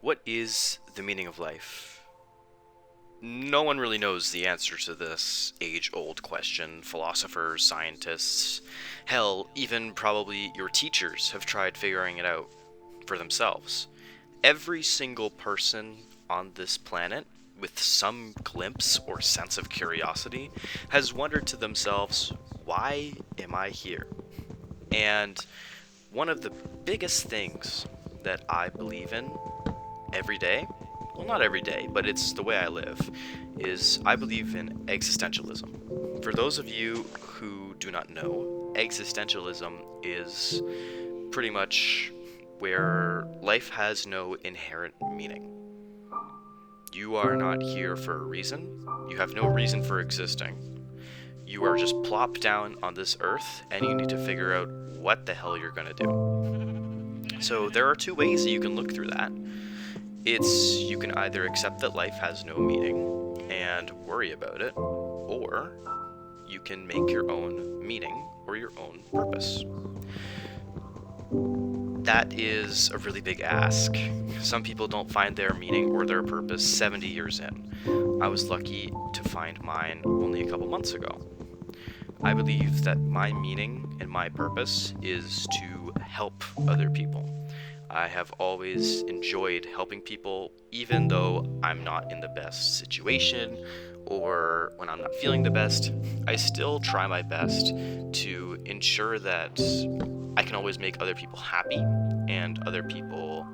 What is the meaning of life? No one really knows the answer to this age-old question. Philosophers, scientists, hell, even probably your teachers have tried figuring it out for themselves. Every single person on this planet, with some glimpse or sense of curiosity, has wondered to themselves, why am I here? And one of the biggest things that I believe in every day, well, not every day, but it's the way I live, is I believe in existentialism. For those of you who do not know, existentialism is pretty much where life has no inherent meaning. You are not here for a reason. You have no reason for existing. You are just plopped down on this earth and you need to figure out what the hell you're gonna do. So there are two ways that you can look through that. You can either accept that life has no meaning and worry about it, or you can make your own meaning or your own purpose. That is a really big ask. Some people don't find their meaning or their purpose 70 years in. I was lucky to find mine only a couple months ago. I believe that my meaning and my purpose is to help other people. I have always enjoyed helping people, even though I'm not in the best situation or when I'm not feeling the best. I still try my best to ensure that I can always make other people happy and other people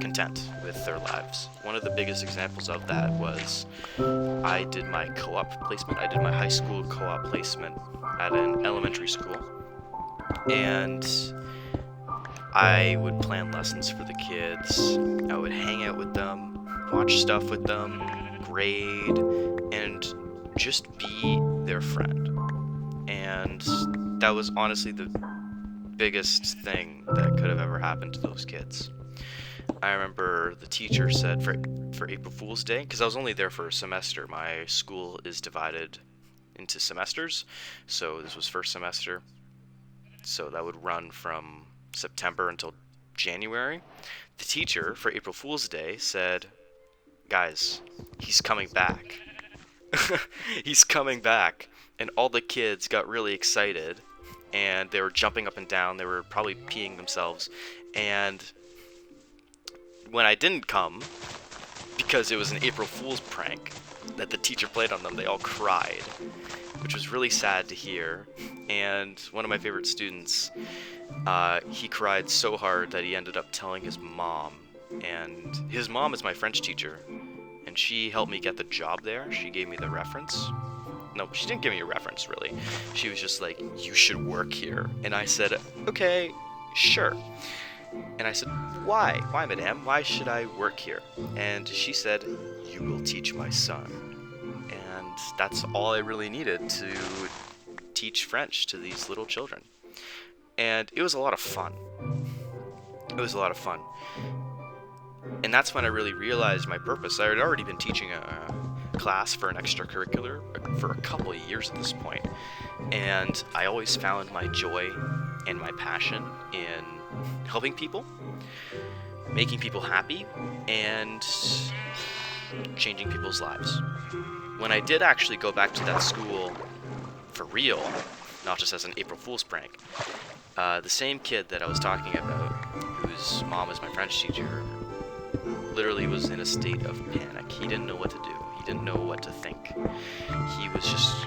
content with their lives. One of the biggest examples of that was I did my co-op placement. I did my high school co-op placement at an elementary school. And I would plan lessons for the kids. I would hang out with them, watch stuff with them, grade, and just be their friend. And that was honestly the biggest thing that could have ever happened to those kids. I remember the teacher said for April Fool's Day, because I was only there for a semester. My school is divided into semesters, so this was first semester. So that would run from September until January. The teacher for April Fool's Day said, guys, he's coming back. He's coming back. And all the kids got really excited and they were jumping up and down. They were probably peeing themselves. And when I didn't come, because it was an April Fool's prank that the teacher played on them, they all cried, which was really sad to hear. And one of my favorite students, he cried so hard that he ended up telling his mom. And his mom is my French teacher, and she helped me get the job there. She gave me the reference. No, she didn't give me a reference, really. She was just like, you should work here. And I said, okay, sure. And I said, why? Why, madame? Why should I work here? And she said, you will teach my son. And that's all I really needed to teach French to these little children. And it was a lot of fun. It was a lot of fun. And that's when I really realized my purpose. I had already been teaching a class for an extracurricular for a couple of years at this point. And I always found my joy and my passion in helping people, making people happy, and changing people's lives. When I did actually go back to that school for real, not just as an April Fool's prank, the same kid that I was talking about, whose mom is my French teacher, literally was in a state of panic. He didn't know what to do. He didn't know what to think. He was just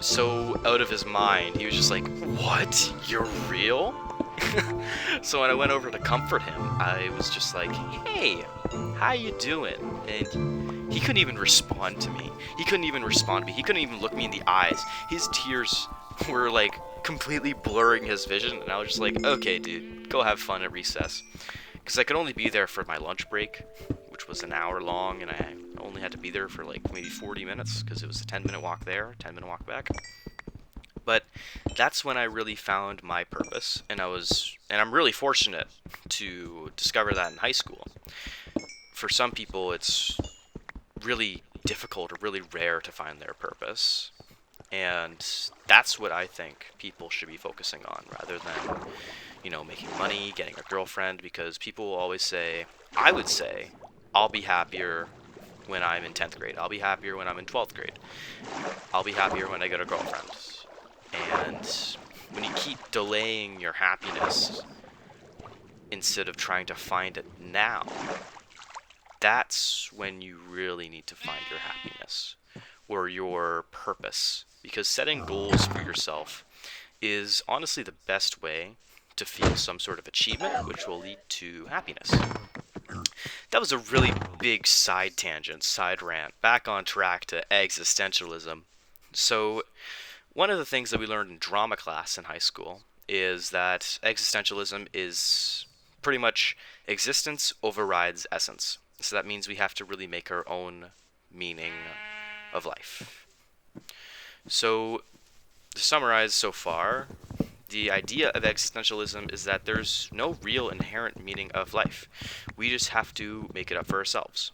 so out of his mind. He was just like, what? You're real? So when I went over to comfort him, I was just like, hey, how you doing? And he couldn't even respond to me. He couldn't even look me in the eyes. His tears were like completely blurring his vision, and I was just like, okay, dude, go have fun at recess. Because I could only be there for my lunch break, which was an hour long, and I only had to be there for like maybe 40 minutes, because it was a 10-minute walk there, 10-minute walk back. But that's when I really found my purpose, and I'm really fortunate to discover that in high school. For some people, it's really difficult or really rare to find their purpose. And that's what I think people should be focusing on, rather than, making money, getting a girlfriend, because people will always say, I would say, I'll be happier when I'm in 10th grade. I'll be happier when I'm in 12th grade. I'll be happier when I get a girlfriend. And when you keep delaying your happiness instead of trying to find it now, that's when you really need to find your happiness or your purpose. Because setting goals for yourself is honestly the best way to feel some sort of achievement, which will lead to happiness. That was a really big side tangent, side rant. Back on track to existentialism. So, one of the things that we learned in drama class in high school is that existentialism is pretty much existence overrides essence. So that means we have to really make our own meaning of life. So, to summarize so far, the idea of existentialism is that there's no real inherent meaning of life. We just have to make it up for ourselves.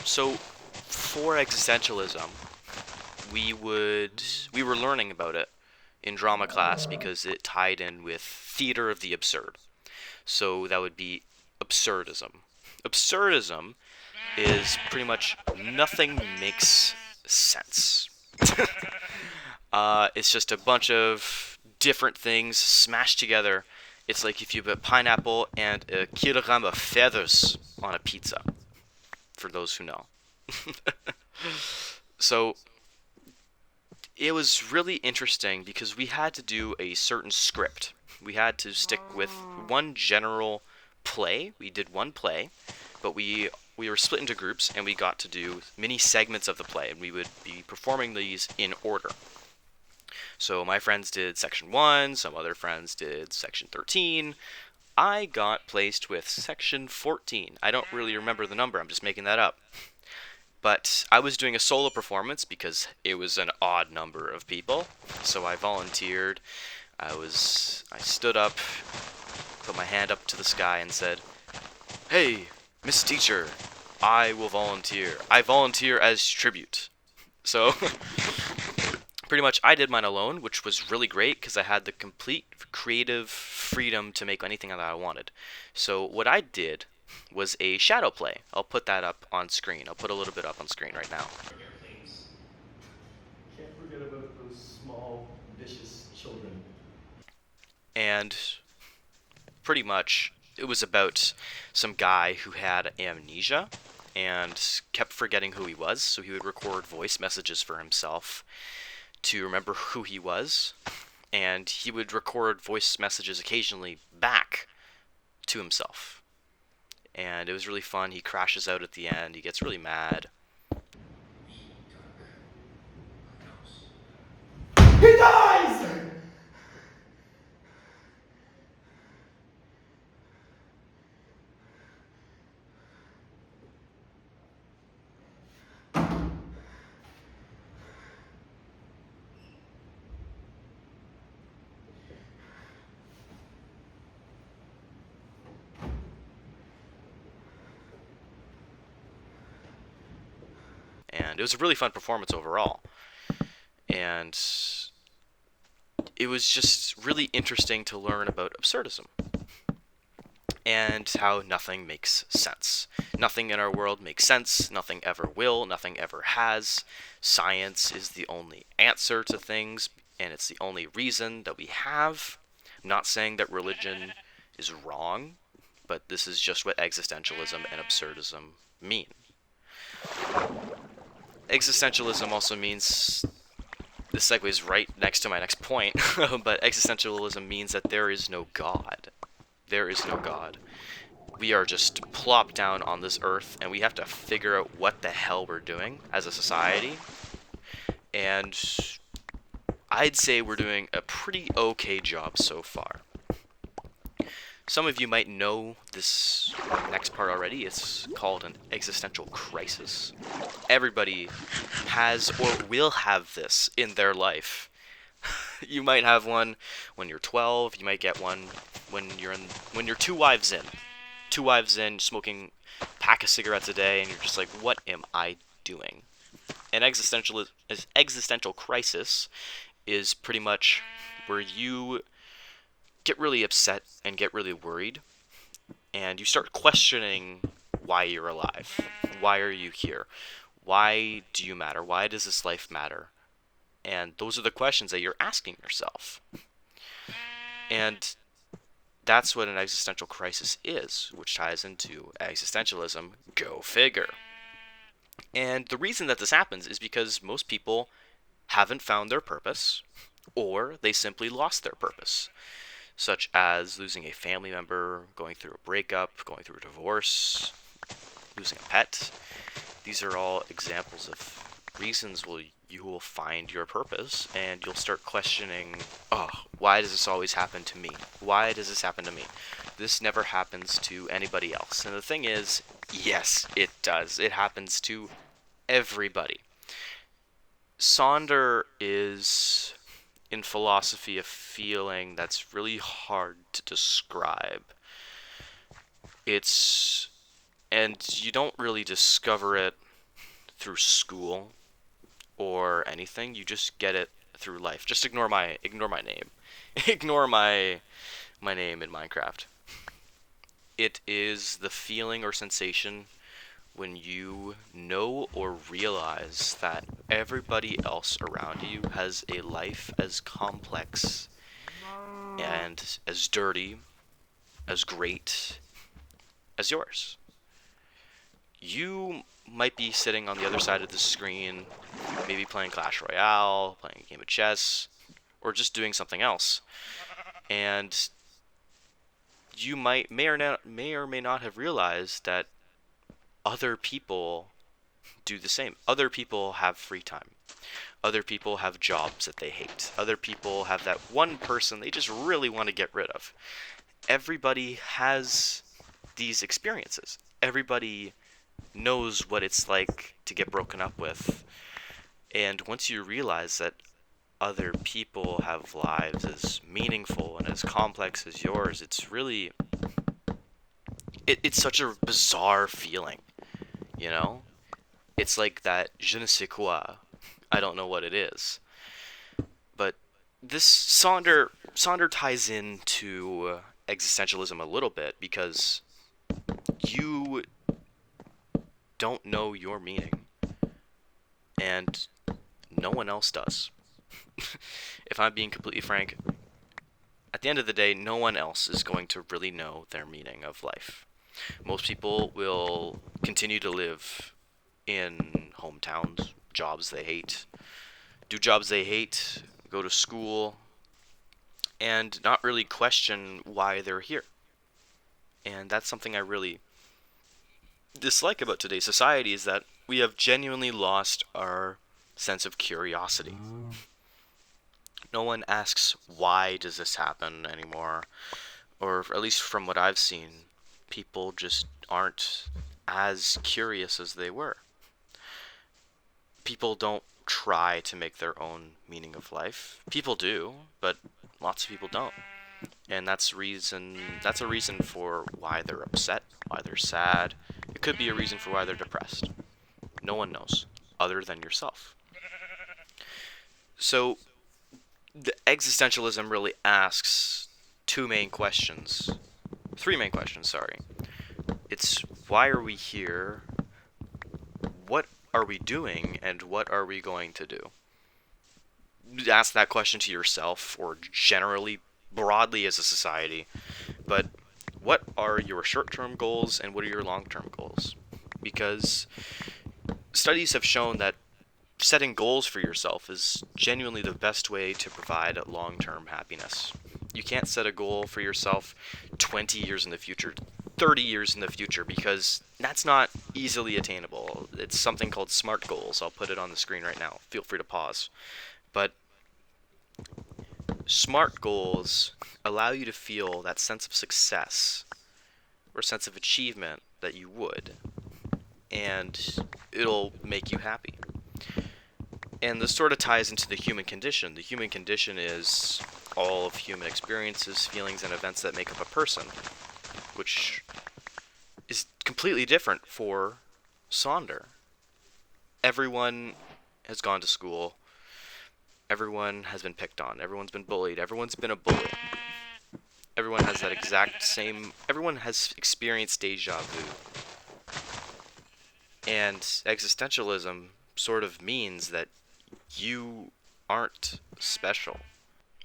So, for existentialism, we were learning about it in drama class because it tied in with theater of the absurd. So that would be absurdism. Absurdism is pretty much nothing makes sense. It's just a bunch of different things smashed together. It's like if you put pineapple and a kilogram of feathers on a pizza, for those who know. So, it was really interesting because we had to do a certain script. We had to stick with one general play. We did one play, but we were split into groups and we got to do mini segments of the play, and we would be performing these in order. So my friends did section 1, some other friends did section 13. I got placed with section 14. I don't really remember the number, I'm just making that up. But I was doing a solo performance because it was an odd number of people. So I volunteered. I stood up, put my hand up to the sky and said, "Hey, Miss Teacher, I will volunteer. I volunteer as tribute." So pretty much I did mine alone, which was really great because I had the complete creative freedom to make anything that I wanted. So what I did was a shadow play. I'll put that up on screen. I'll put a little bit up on screen right now. Can't forget about those small, vicious children. And pretty much it was about some guy who had amnesia and kept forgetting who he was, so he would record voice messages for himself to remember who he was, and he would record voice messages occasionally back to himself. And it was really fun. He crashes out at the end. He gets really mad. He dies! And it was a really fun performance overall. And it was just really interesting to learn about absurdism and how nothing makes sense. Nothing in our world makes sense, nothing ever will, nothing ever has. Science is the only answer to things, and it's the only reason that we have. I'm not saying that religion is wrong, but this is just what existentialism and absurdism mean. Existentialism also means, this segues right next to my next point, but existentialism means that there is no God. There is no God. We are just plopped down on this earth, and we have to figure out what the hell we're doing as a society. And I'd say we're doing a pretty okay job so far. Some of you might know this next part already. It's called an existential crisis. Everybody has or will have this in their life. You might have one when you're 12. You might get one when you're 2 wives in, smoking a pack of cigarettes a day, and you're just like, what am I doing? An existential crisis is pretty much where you get really upset and get really worried, and you start questioning why you're alive. Why are you here? Why do you matter? Why does this life matter? And those are the questions that you're asking yourself. And that's what an existential crisis is, which ties into existentialism. Go figure. And the reason that this happens is because most people haven't found their purpose, or they simply lost their purpose, such as losing a family member, going through a breakup, going through a divorce, losing a pet. These are all examples of reasons you will find your purpose, and you'll start questioning, oh, why does this always happen to me? Why does this happen to me? This never happens to anybody else. And the thing is, yes, it does. It happens to everybody. Sonder is, in philosophy, a feeling that's really hard to describe. And you don't really discover it through school or anything. You just get it through life. Just ignore my name. Ignore my name in Minecraft. It is the feeling or sensation when you know or realize that everybody else around you has a life as complex and as dirty, as great as yours. You might be sitting on the other side of the screen, maybe playing Clash Royale, playing a game of chess, or just doing something else. And you may or may not have realized that other people do the same. Other people have free time. Other people have jobs that they hate. Other people have that one person they just really want to get rid of. Everybody has these experiences. Everybody knows what it's like to get broken up with. And once you realize that other people have lives as meaningful and as complex as yours, it's really... It's such a bizarre feeling, you know? It's like that je ne sais quoi. I don't know what it is. But this Sonder ties into existentialism a little bit because you don't know your meaning, and no one else does. If I'm being completely frank, at the end of the day, no one else is going to really know their meaning of life. Most people will continue to live in hometowns, jobs they hate, do jobs they hate, go to school, and not really question why they're here. And that's something I really dislike about today's society, is that we have genuinely lost our sense of curiosity. No one asks, why does this happen anymore? Or at least from what I've seen, people just aren't as curious as they were. People don't try to make their own meaning of life. People do, but lots of people don't. And that's a reason for why they're upset, why they're sad. It could be a reason for why they're depressed. No one knows, other than yourself. So, the existentialism really asks three main questions, sorry. It's, why are we here? What are we doing? And what are we going to do? Ask that question to yourself, or generally, broadly as a society. But what are your short-term goals and what are your long-term goals? Because studies have shown that setting goals for yourself is genuinely the best way to provide long-term happiness. You can't set a goal for yourself 20 years in the future, 30 years in the future, because that's not easily attainable. It's something called SMART goals. I'll put it on the screen right now. Feel free to pause. But SMART goals allow you to feel that sense of success or sense of achievement that you would, and it'll make you happy. And this sort of ties into the human condition. The human condition is all of human experiences, feelings, and events that make up a person, which is completely different for Sonder. Everyone has gone to school. Everyone has been picked on. Everyone's been bullied. Everyone's been a bully. Everyone has that exact same. Everyone has experienced deja vu. And existentialism sort of means that you aren't special.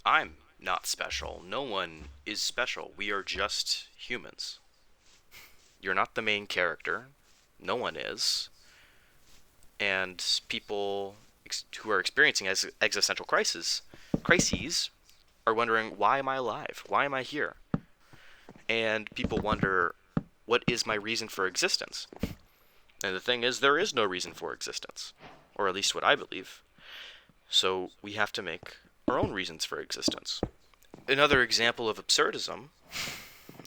I'm not special. No one is special. We are just humans. You're not the main character. No one is. And people who are experiencing existential crises are wondering, why am I alive? Why am I here? And people wonder, what is my reason for existence? And the thing is, there is no reason for existence. Or at least what I believe. So we have to make our own reasons for existence. Another example of absurdism,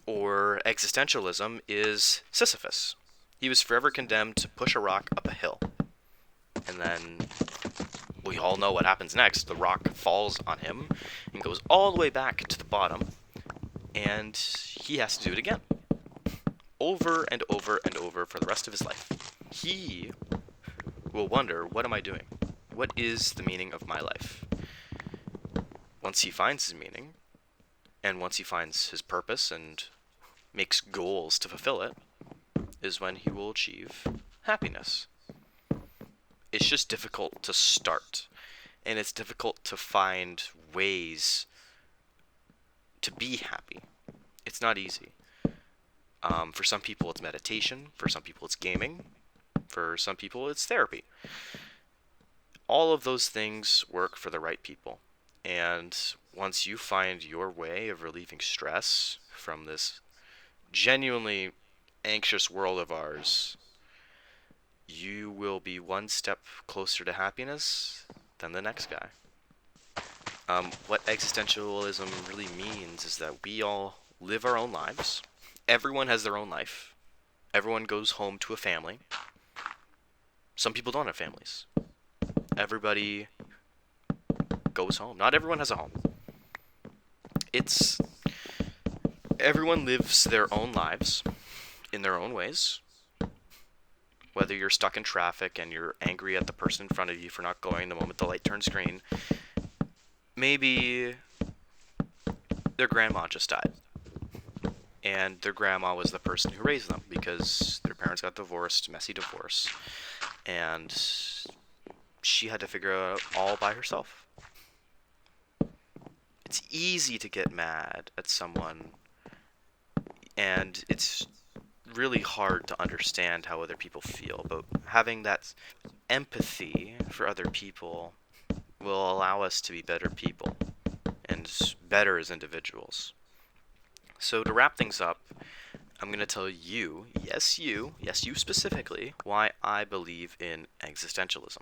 or existentialism, is Sisyphus. He was forever condemned to push a rock up a hill. And then we all know what happens next. The rock falls on him and goes all the way back to the bottom, and he has to do it again. Over and over and over for the rest of his life. He will wonder, what am I doing? What is the meaning of my life? Once he finds his meaning, and once he finds his purpose and makes goals to fulfill it, is when he will achieve happiness. It's just difficult to start, and it's difficult to find ways to be happy. It's not easy. For some people it's meditation, for some people it's gaming, for some people it's therapy. All of those things work for the right people. And once you find your way of relieving stress from this genuinely anxious world of ours, you will be one step closer to happiness than the next guy. What existentialism really means is that we all live our own lives. Everyone has their own life. Everyone goes home to a family. Some people don't have families. Everybody goes home. Not everyone has a home. Everyone lives their own lives in their own ways. Whether you're stuck in traffic and you're angry at the person in front of you for not going the moment the light turns green, maybe their grandma just died. And their grandma was the person who raised them because their parents got divorced, messy divorce, and she had to figure it out all by herself. It's easy to get mad at someone, and it's really hard to understand how other people feel, but having that empathy for other people will allow us to be better people and better as individuals. So to wrap things up, I'm going to tell you, yes you specifically, why I believe in existentialism.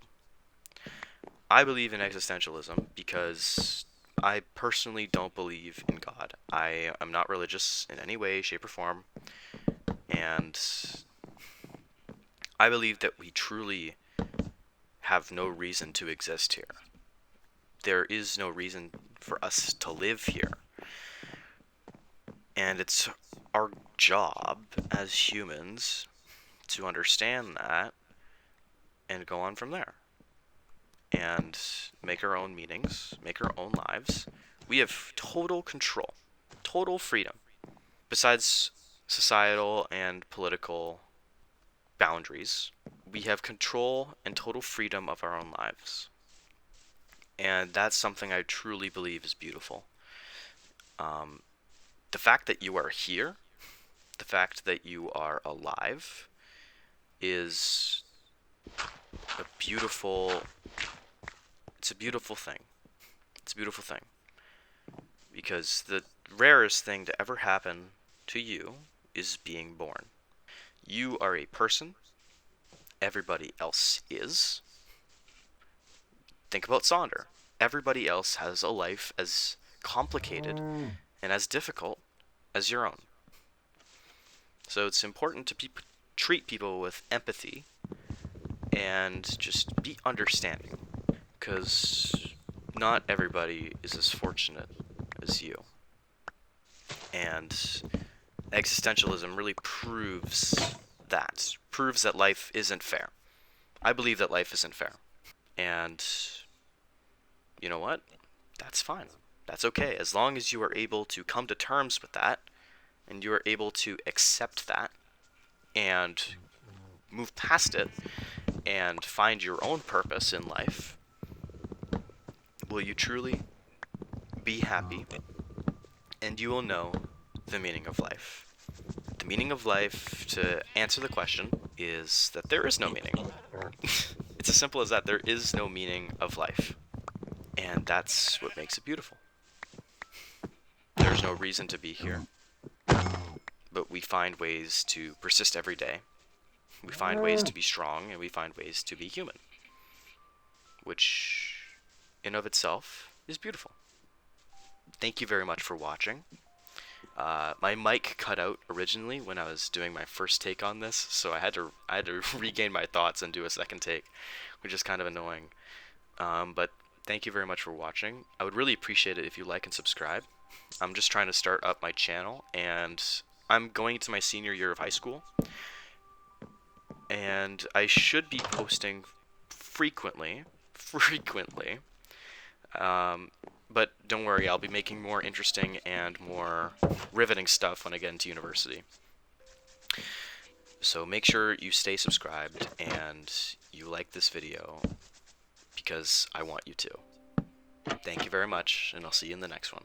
I believe in existentialism because I personally don't believe in God. I am not religious in any way, shape, or form. And I believe that we truly have no reason to exist here. There is no reason for us to live here. And it's our job as humans to understand that and go on from there. And make our own meanings, make our own lives. We have total control, total freedom. Besides societal and political boundaries, we have control and total freedom of our own lives. And that's something I truly believe is beautiful. The fact that you are here, the fact that you are alive, is a beautiful thing. It's a beautiful thing. Because the rarest thing to ever happen to you is being born. You are a person. Everybody else is. Think about Sonder. Everybody else has a life as complicated and as difficult as your own. So it's important to treat people with empathy and just be understanding, because not everybody is as fortunate as you. And existentialism really proves that life isn't fair. I believe that life isn't fair. And you know what? That's fine. That's okay. As long as you are able to come to terms with that and you are able to accept that and move past it and find your own purpose in life, will you truly be happy, and you will know the meaning of life. The meaning of life, to answer the question, is that there is no meaning. It's as simple as that. There is no meaning of life. And that's what makes it beautiful. There's no reason to be here, but we find ways to persist every day. We find ways to be strong, and we find ways to be human, which in of itself is beautiful. Thank you very much for watching. My mic cut out originally when I was doing my first take on this, so I had to regain my thoughts and do a second take, which is kind of annoying. But thank you very much for watching. I would really appreciate it if you like and subscribe. I'm just trying to start up my channel, and I'm going into my senior year of high school, and I should be posting frequently. But don't worry, I'll be making more interesting and more riveting stuff when I get into university. So make sure you stay subscribed and you like this video, because I want you to. Thank you very much, and I'll see you in the next one.